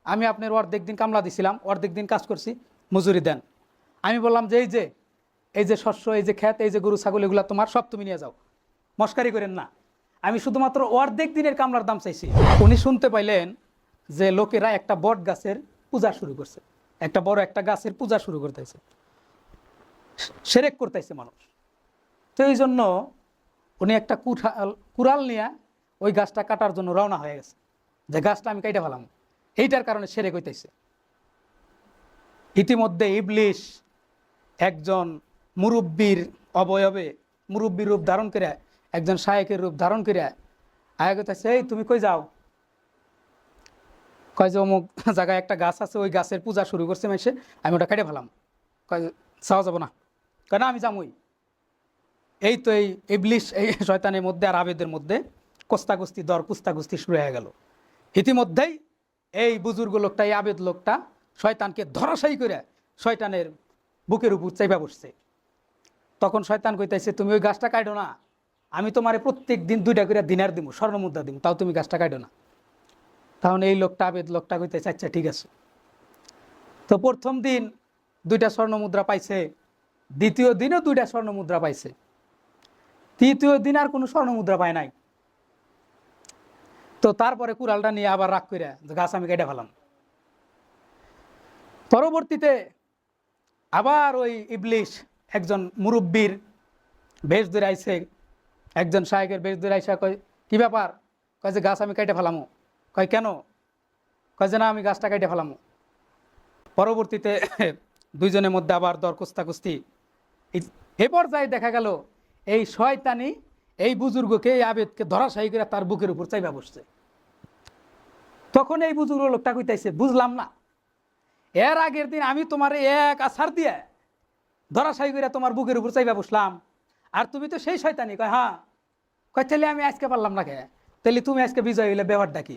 আমি আপনার অর্ধেক দিন কামলা দিছিলাম, অর্ধেক দিন কাজ করছি, মজুরি দেন। আমি বললাম যে এই যে শস্য, এই যে ক্ষেত, এই যে গরু ছাগল, এগুলো তোমার, সব তুমি নিয়ে যাও, মস্কারি করেন না। আমি শুধুমাত্র অর্ধেক দিনের কামলার দাম চাইছি। উনি শুনতে পাইলেন যে লোকেরা একটা বট গাছের পূজা শুরু করছে, একটা বড় একটা গাছের পূজা শুরু করতেছে, সেরেক করতেছে মানুষ। তো এই জন্য উনি একটা কুড়াল নিয়ে ওই গাছটা কাটার জন্য রওনা হয়ে গেছে, যে গাছটা আমি কাইটা ফেলাম, এইটার কারণে সেরেক হইতেছে। ইতিমধ্যে ইবলিশ একজন মুরব্বীর অবয়বে, মুরব্বীর রূপ ধারণ করে, একজন শায়েকের রূপ ধারণ করে আয়া কইতেছে, এই তুমি কই যাও? কয় যে অমুক জায়গায় একটা গাছ আছে, ওই গাছের পূজা শুরু করছে মাসে, আমি ওটা কেটে ফেলাম। কয় চাওয়া যাবো না? কয় না, আমি যামই। এই তো এই ইবলিশ, এই শয়তানের মধ্যে আর আবেদের মধ্যে কোস্তাকুস্তি, দর কুস্তাকুস্তি শুরু হয়ে গেল। ইতিমধ্যেই এই বুজুর্গ লোকটা, এই আবেদ লোকটা শয়তানকে ধরাশায়ী করে শয়তানের বুকের উপর চাইবা বসছে। তখন শয়তান কইতেছে, তুমি ওই গাছটা কাটো না, আমি তোমারে প্রত্যেক দিন 2টা করে দিনার দিব, স্বর্ণমুদ্রা দিব, তাও তুমি গাছটা কাটো না। তাহলে এই লোকটা, আবেদ লোকটা কইতেছে, আচ্ছা ঠিক আছে। তো প্রথম দিন 2টা স্বর্ণমুদ্রা পাইছে, দ্বিতীয় দিনও 2টা স্বর্ণমুদ্রা পাইছে, তৃতীয় দিন আর কোনো স্বর্ণমুদ্রা পায় নাই। তো তারপরে কুড়ালটা নিয়ে আবার রাগ করে গাছ আমি কেটে ফেলাম। পরবর্তীতে আবার ওই ইবলিশ একজন মুরব্বীর বেশ ধরে আইছে, একজন শায়েকের বেশ ধরে আইসা কয়, কি ব্যাপার? কয় যে গাছ আমি কেটে ফেলামো। কয় কেন? কয় যে না, আমি গাছটা কেটে ফেলামো। পরবর্তীতে দুইজনের মধ্যে আবার দর কুস্তাকুস্তি। এ পর্যায়ে দেখা গেল এই শয়তানি এই বুজুর্গকে, এই আবেদকে ধরাশায়ী করে তার বুকের উপর চাইবা বসছে। তখন এই বুজুর্গ লোকটা কইতাইছে, বুঝলাম না, এর আগের দিন আমি তোমার এক আছাড় দিয়ে ধরাশায়ী করে তোমার বুকের উপর চাইবা বসলাম, আর তুমি তো সেই শয়তানি। কয় হ্যাঁ। কয় তাহলে আমি আজকে পারলাম না কে? তাহলে তুমি আজকে বিজয় হইলে ব্যাপারটা কি?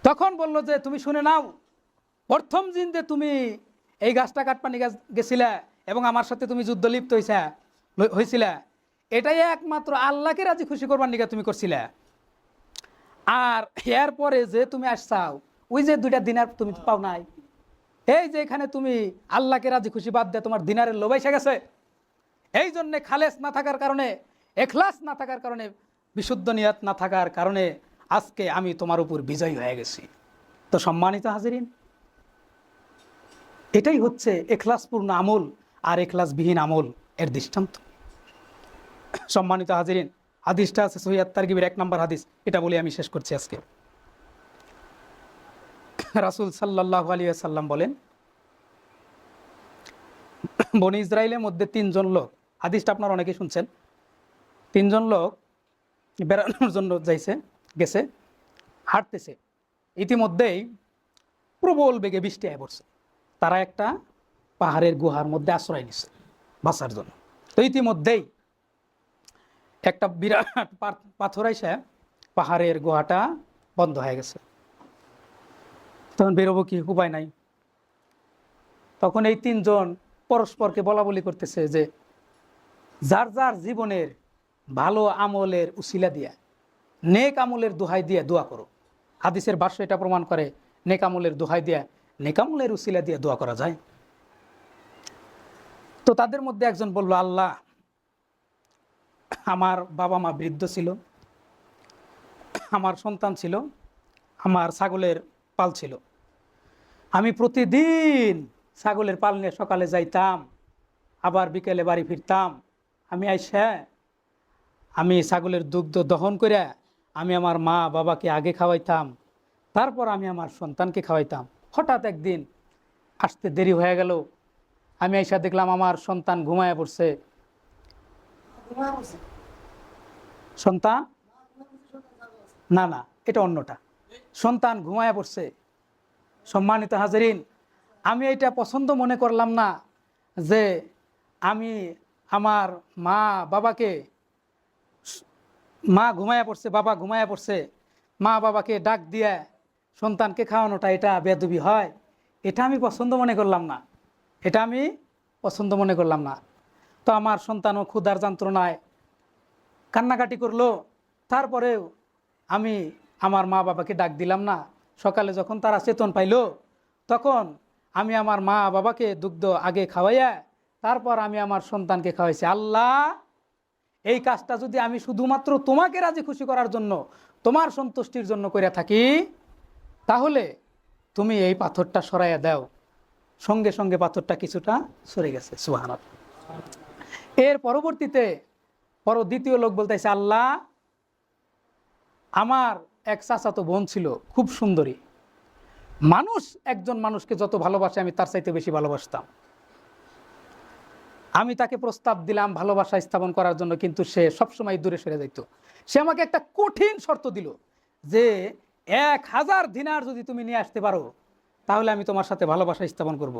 তখন বললো যে তুমি শুনে নাও, প্রথম দিন যে তুমি এই গাছটা কাটপানি গেছিলে এবং আমার সাথে তুমি যুদ্ধ লিপ্ত হয়েছিলে, এটাই একমাত্র আল্লাহকে রাজি খুশি করবার নিকে তুমি করছিলে। আর এরপরে যে তুমি আসছাও, ওই যে 2টা দিনার তুমি পাও নাই, এই যে এখানে তুমি আল্লাহকে রাজি খুশি বাদ দিয়ে তোমার দিনারের লোভ এসে গেছে। এই জন্যে খালেস না থাকার কারণে, এখলাস না থাকার কারণে, বিশুদ্ধ নিয়ত না থাকার কারণে আজকে আমি তোমার উপর বিজয়ী হয়ে গেছি। তো সম্মানিত হাজিরিন, এটাই হচ্ছে এখলাসপূর্ণ আমল আর এখলাসবিহীন আমল এর দৃষ্টান্ত। সম্মানিত হাজিরিন, হাদিসটা আছে সহিহ তারগিবের 1 নম্বর হাদিস, এটা বলে আমি শেষ করছি আজকে। রাসূল সাল্লাল্লাহু আলাইহি ওয়াসাল্লাম বলেন, বনি ইসরাইলের মধ্যে 3 জন লোক, হাদিসটা আপনারা অনেকেই শুনছেন, 3 জন লোক বেড়ানোর জন্য গেছে, হাঁটতেছে। ইতিমধ্যেই প্রবল বেগে বৃষ্টি আয় পড়ছে। তারা একটা পাহাড়ের গুহার মধ্যে আশ্রয় নিচ্ছে বাঁচার জন্য। তো ইতিমধ্যেই একটা বিরাট পাথর এসে পাহাড়ের গুহাটা বন্ধ হয়ে গেছে। তখন বেরোবো কি, উপায় নাই। তখন এই 3 জন পরস্পরকে বলা বলি করতেছে যে যার যার জীবনের ভালো আমলের উসিলা দিয়া, নেক আমলের দোহাই দিয়ে দোয়া করো। হাদিসের ভাষ্য এটা প্রমাণ করে, নেক আমলের দোহাই দিয়া, নেক আমলের উসিলা দিয়ে দোয়া করা যায়। তো তাদের মধ্যে একজন বলল, আল্লাহ, আমার বাবা মা বৃদ্ধ ছিল, আমার সন্তান ছিল, আমার ছাগলের পাল ছিল, আমি প্রতিদিন ছাগলের পাল নিয়ে সকালে যাইতাম, আবার বিকেলে বাড়ি ফিরতাম। আমি আমি ছাগলের দুগ্ধ দহন করে আমি আমার মা বাবাকে আগে খাওয়াইতাম, তারপর আমি আমার সন্তানকে খাওয়াইতাম। হঠাৎ একদিন আসতে দেরি হয়ে গেল, আমি আইসা দেখলাম আমার সন্তান ঘুমায়া পড়ছে। সন্তান না না, এটা অন্যটা, সন্তান ঘুমায়া পড়ছে। সম্মানিত হাজিরিন, আমি এটা পছন্দ মনে করলাম না যে আমি আমার মা বাবাকে, মা ঘুমায়া পড়ছে, বাবা ঘুমায়া পড়ছে, মা বাবাকে ডাক দিয়ে সন্তানকে খাওয়ানোটা এটা বেয়াদবি হয়। এটা আমি পছন্দ মনে করলাম না, এটা আমি পছন্দ মনে করলাম না। তো আমার সন্তানও ক্ষুধার যন্ত্রণায় কান্নাকাটি করলো, তারপরেও আমি আমার মা বাবাকে ডাক দিলাম না, সকালে যখন তারা চেতন পাইল, তখন আমি আমার মা বাবাকে দুগ্ধ আগে খাওয়াইয়া তারপর আমি আমার সন্তানকে খাওয়াইছি। আল্লাহ, এই কাজটা যদি আমি শুধুমাত্র তোমাকে রাজি খুশি করার জন্য, তোমার সন্তুষ্টির জন্য করে থাকি, তাহলে তুমি এই পাথরটা সরাইয়া দাও। সঙ্গে সঙ্গে পাথরটা কিছুটা সরে গেছে। সুবহানাল্লাহ। এর পরবর্তীতে দ্বিতীয় লোক বলতেছে, আল্লাহ, আমার এক চাচাতো বোন ছিল, খুব সুন্দরী মানুষ, একজন মানুষকে যত ভালোবাসে আমি তার চাইতে বেশি ভালোবাসতাম। আমি তাকে প্রস্তাব দিলাম ভালোবাসা স্থাপন করার জন্য, কিন্তু সে সবসময় দূরে সরে যাইত। সে আমাকে একটা কঠিন শর্ত দিল যে 1000 দিনার যদি তুমি নিয়ে আসতে পারো, তাহলে আমি তোমার সাথে ভালোবাসা স্থাপন করব।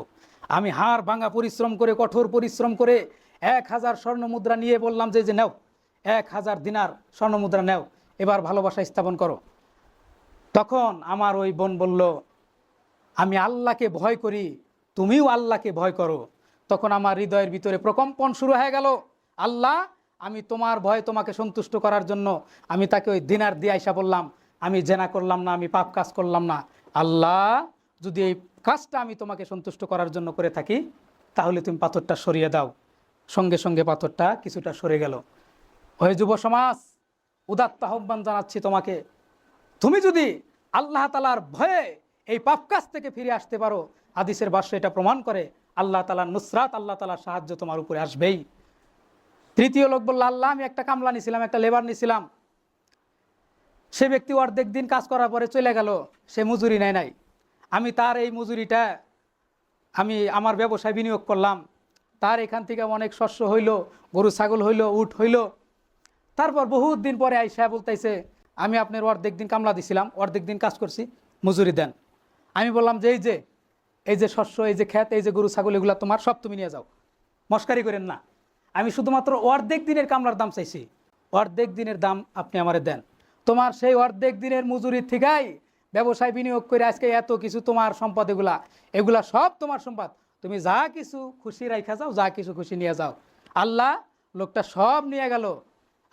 আমি হাড় ভাঙা পরিশ্রম করে, কঠোর পরিশ্রম করে 1000 স্বর্ণ মুদ্রা নিয়ে বললাম যে নাও, 1000 দিনার স্বর্ণ মুদ্রা নাও, এবার ভালোবাসা স্থাপন করো। তখন আমার ওই বোন বলল, আমি আল্লাহকে ভয় করি, তুমিও আল্লাহকে ভয় করো। তখন আমার হৃদয়ের ভিতরে প্রকম্পন শুরু হয়ে গেল। আল্লাহ, আমি তোমার ভয়ে তোমাকে সন্তুষ্ট করার জন্য আমি তাকে ওই দিনার দিয়ে আইসা বললাম, আমি জেনা করলাম না, আমি পাপ কাজ করলাম না। আল্লাহ, যদি এই কাজটা আমি তোমাকে সন্তুষ্ট করার জন্য করে থাকি, তাহলে তুমি পাথরটা সরিয়ে দাও। সঙ্গে সঙ্গে পাথরটা কিছুটা সরে গেল। ওই যুব সমাজ, উদাত্ত আহ্বান জানাচ্ছি তোমাকে, তুমি যদি আল্লাহ তাআলার ভয়ে এই পাপ কাজ থেকে ফিরে আসতে পারো, হাদিসের ভাষ্য এটা প্রমাণ করে, আল্লাহ তাআলার নুসরাত, আল্লাহ তাআলার সাহায্য তোমার উপরে আসবেই। তৃতীয় লোক বলল, আল্লাহ, আমি একটা কামলা নিছিলাম, একটা লেবার নিছিলাম, সে ব্যক্তি অর্ধেক দিন কাজ করার পরে চলে গেল, সে মজুরি নেয় নাই। আমি তার এই মজুরিটা আমি আমার ব্যবসায় বিনিয়োগ করলাম, তার এখান থেকে অনেক শস্য হইল, গরু ছাগল হইল, উট হইল। তারপর বহুত দিন পরে আইসা বলতেছে, আমি আপনার অর্ধেক দিন কামলা দিছিলাম, অর্ধেক দিন কাজ করছি, মজুরি দেন। আমি বললাম যে এই যে শস্য, এই যে ক্ষেত, এই যে গরু ছাগল, এগুলো তোমার, সব তুমি নিয়ে যাও, মস্কারি করেন না। আমি শুধুমাত্র অর্ধেক দিনের কামলার দাম চাইছি, অর্ধেক দিনের দাম আপনি আমারে দেন। তোমার সেই অর্ধেক দিনের মজুরির থেকেই ব্যবসায় বিনিয়োগ করে আজকে এত কিছু তোমার সম্পদ, এগুলা সব তোমার সম্পদ, তুমি যা কিছু খুশি রাইখা যাও, যা কিছু খুশি নিয়ে যাও। আল্লাহ, লোকটা সব নিয়ে গেল।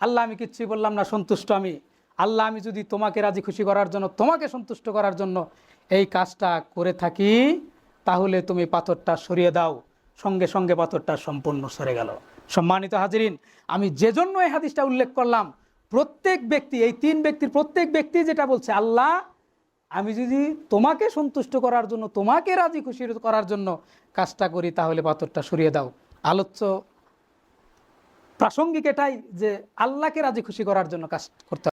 আল্লাহ, আমি কিচ্ছুই বললাম না, সন্তুষ্ট আমি। আল্লাহ, আমি যদি তোমাকে রাজি খুশি করার জন্য, তোমাকে সন্তুষ্ট করার জন্য এই কাজটা করে থাকি, তাহলে তুমি পাথরটা সরিয়ে দাও। সঙ্গে সঙ্গে পাথরটা সম্পূর্ণ সরে গেল। সম্মানিত হাজিরিন, আমি যে জন্য এই হাদিসটা উল্লেখ করলাম, প্রত্যেক ব্যক্তি, এই 3 ব্যক্তির প্রত্যেক ব্যক্তি যেটা বলছে, আল্লাহ, আমি যদি তোমাকে সন্তুষ্ট করার জন্য, তোমাকে রাজি খুশি করার জন্য কাজটা করি, তাহলে পাথরটা সরিয়ে দাও। আলোচ্য প্রাসঙ্গিক এটাই যে আল্লাহকে রাজি খুশি করার জন্য কাজ করতে